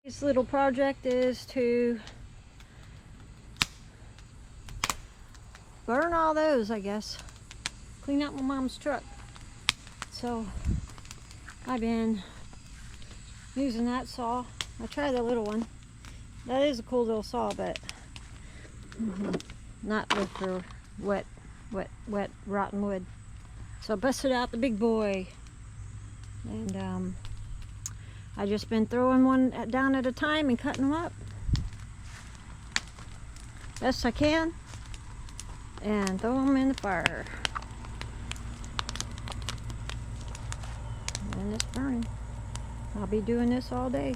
This little project is to burn all those, I guess. Clean out my mom's truck. So I've been using that saw. I tried the little one. That is a cool little saw, but not good for wet, rotten wood. So I busted out the big boy, and I just been throwing one down at a time and cutting them up best I can, and throw them in the fire. And it's burning. I'll be doing this all day.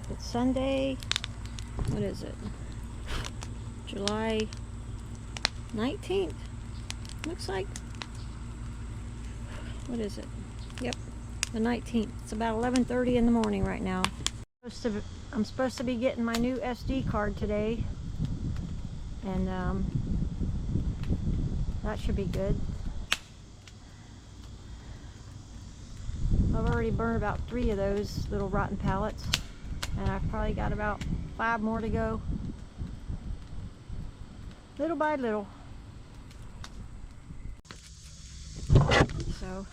It's Sunday. What is it? July 19th. Looks like. What is it? Yep, the 19th. It's about 11:30 in the morning right now. I'm supposed to be getting my new SD card today, and that should be good. I've already burned about 3 of those little rotten pallets, and I've probably got about 5 more to go. Little by little. So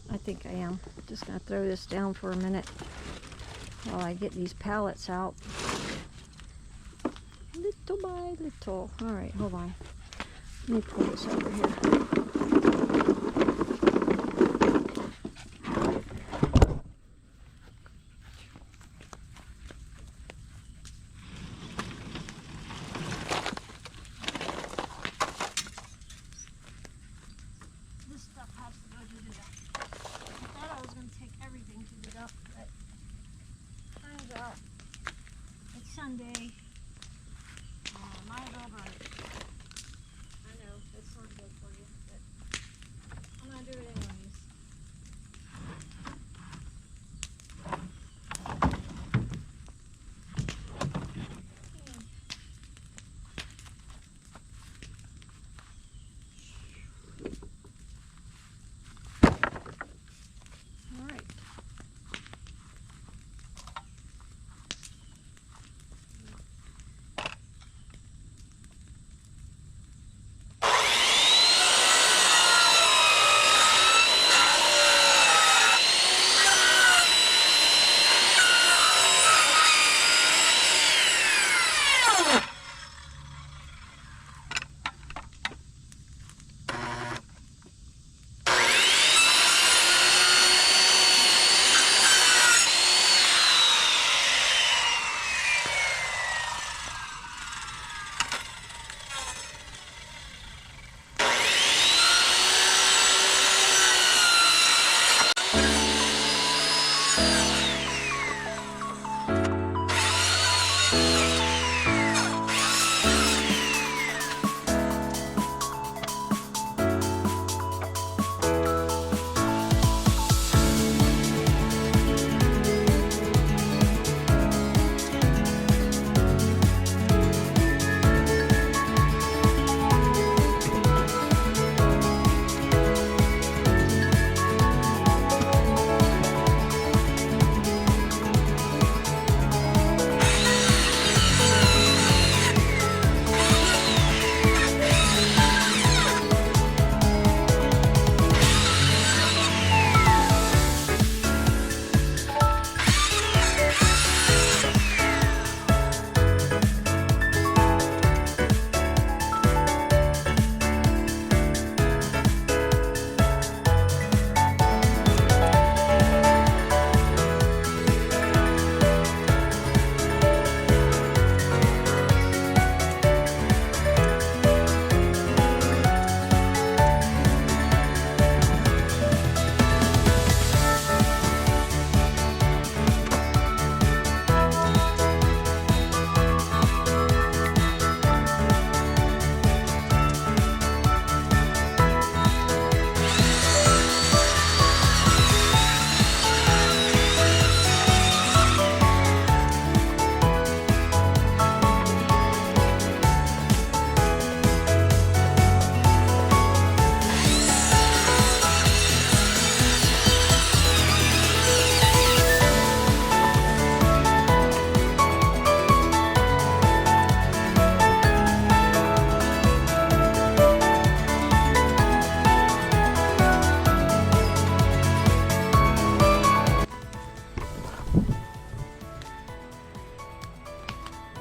I think I am just gonna throw this down for a minute while I get these pallets out. Little by little. All right, hold on. Let me pull this over here. This stuff has to go to the dump. I thought I was going to take everything to the dump, but turns out it's Sunday. Might as well burn it. I know, it's not good for you, but I'm going to do it anyways.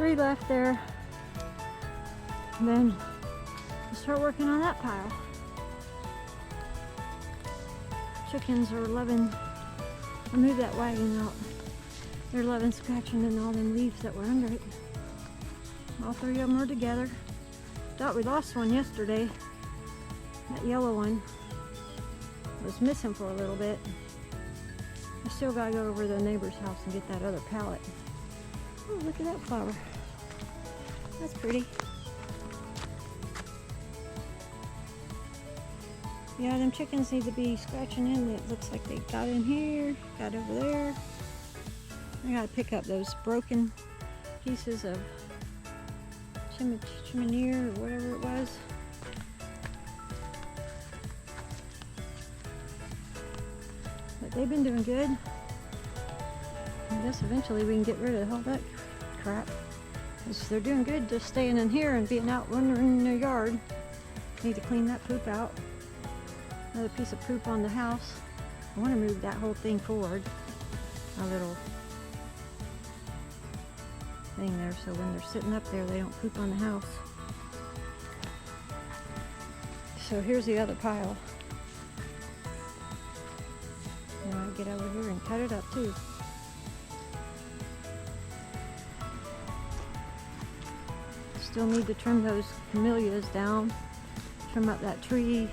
3 left there. And then we'll start working on that pile. Chickens are loving, I moved that wagon out. They're loving scratching in all them leaves that were under it. All 3 of them are together. Thought we lost one yesterday. That yellow one was missing for a little bit. I still gotta go over to the neighbor's house and get that other pallet. Oh, look at that flower. That's pretty. Yeah, them chickens need to be scratching in. It looks like they got in here, got over there. I gotta pick up those broken pieces of chimney or whatever it was. But they've been doing good. I guess eventually we can get rid of all that crap. Because they're doing good just staying in here and being out wandering in their yard. Need to clean that poop out. Another piece of poop on the house. I want to move that whole thing forward. A little thing there so when they're sitting up there they don't poop on the house. So here's the other pile. And I'll get over here and cut it up too. Still need to trim those camellias down. Trim up that tree.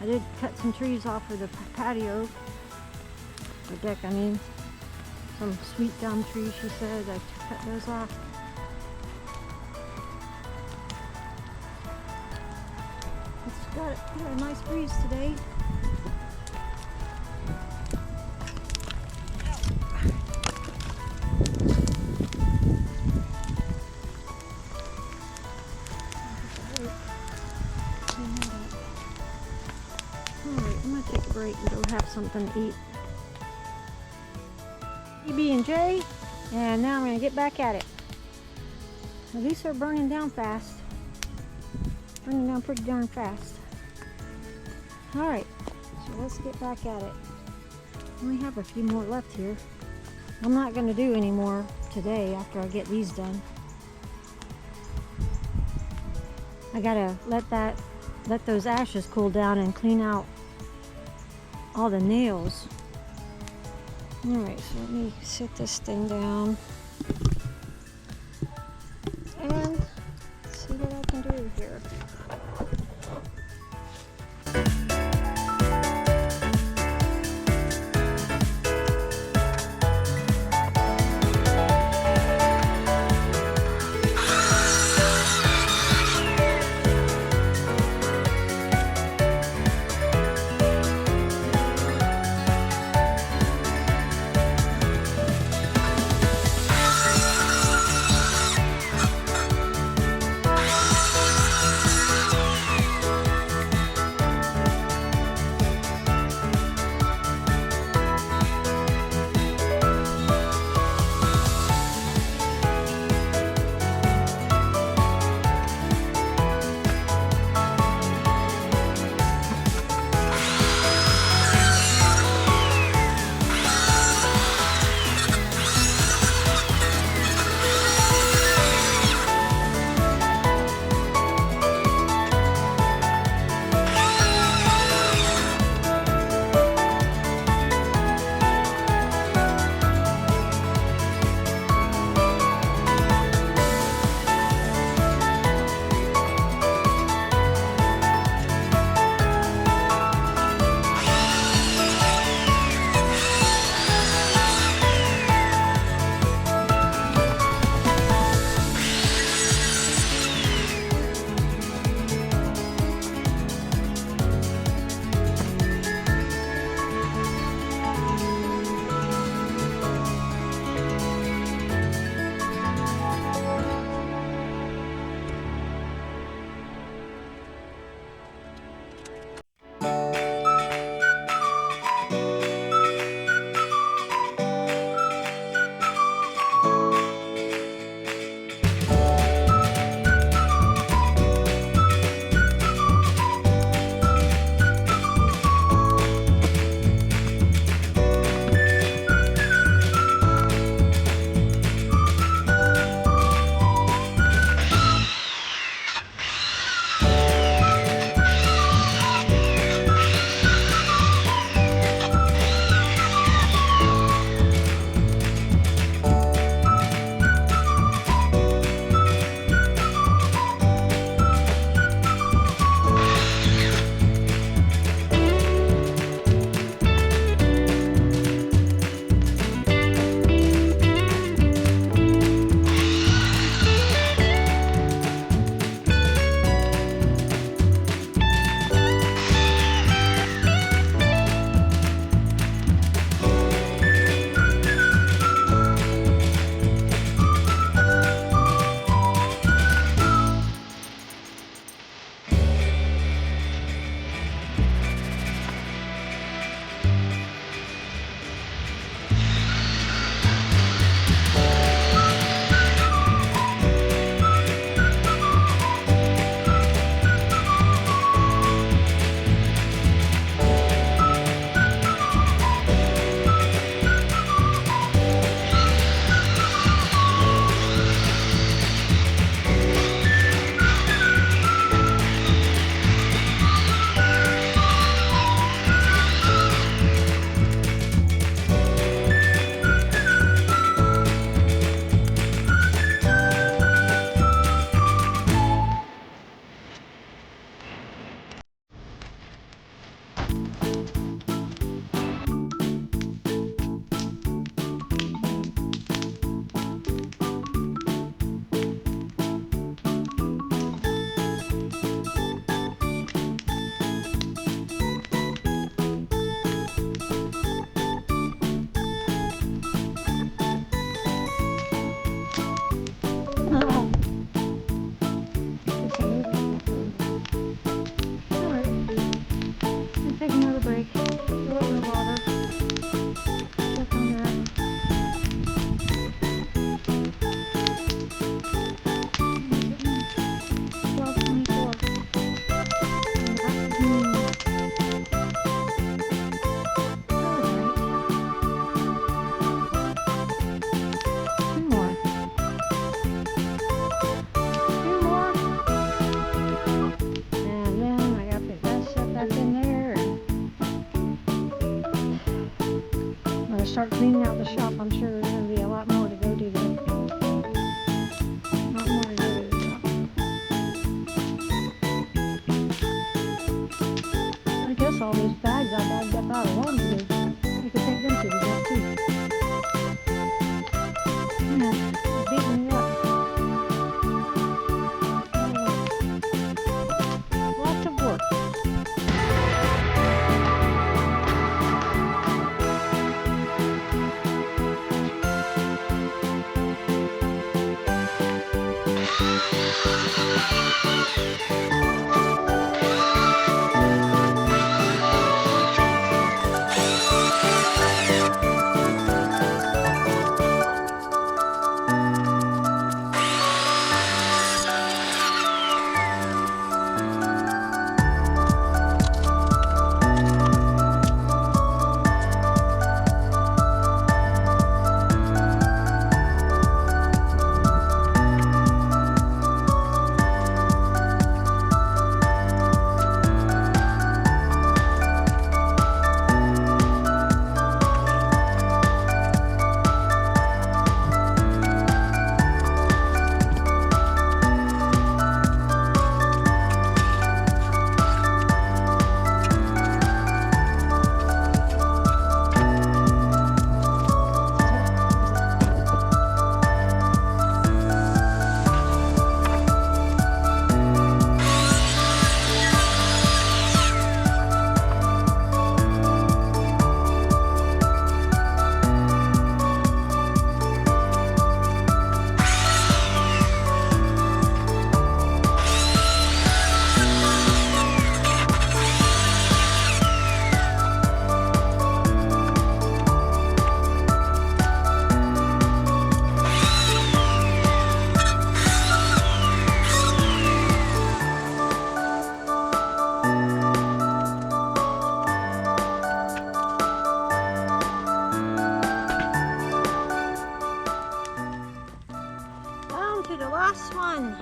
I did cut some trees off of the patio. The deck, I mean. Some sweet gum trees, she said. I cut those off. It's got a nice breeze today. Alright, I'm going to take a break and go have something to eat. PB&J, and now I'm going to get back at it. Now these are burning down fast. Burning down pretty darn fast. Alright, so let's get back at it. We have a few more left here. I'm not going to do any more today after I get these done. I gotta let those ashes cool down and clean out all the nails. Alright, so let me sit this thing down and see what I can do here. start cleaning out the shop, I'm sure there's going to be a lot more to go do there. A lot more to go do the shop. I guess all these bags I bagged up out of laundry, you could take them to the dump too. Yeah, beating me up. Lots of work. To the last one.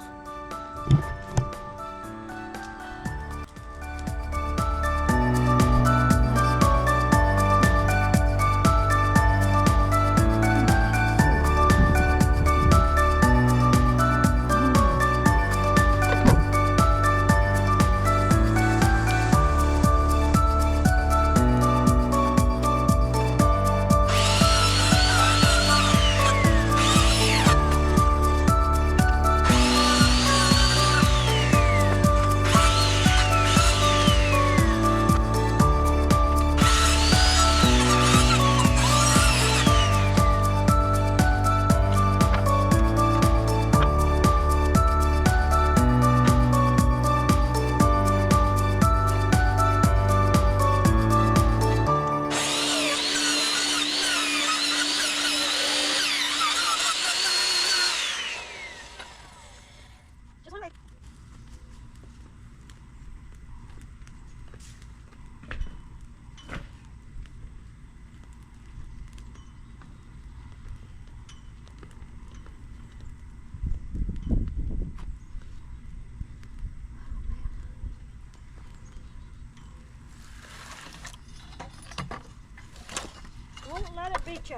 Won't let it beat you.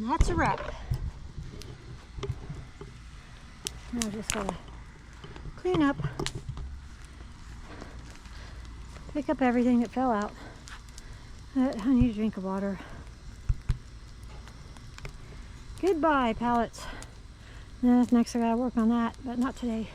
that's a wrap. Now I just gotta clean up, pick up everything that fell out. I need a drink of water. Goodbye, pallets. Next I gotta work on that, but not today.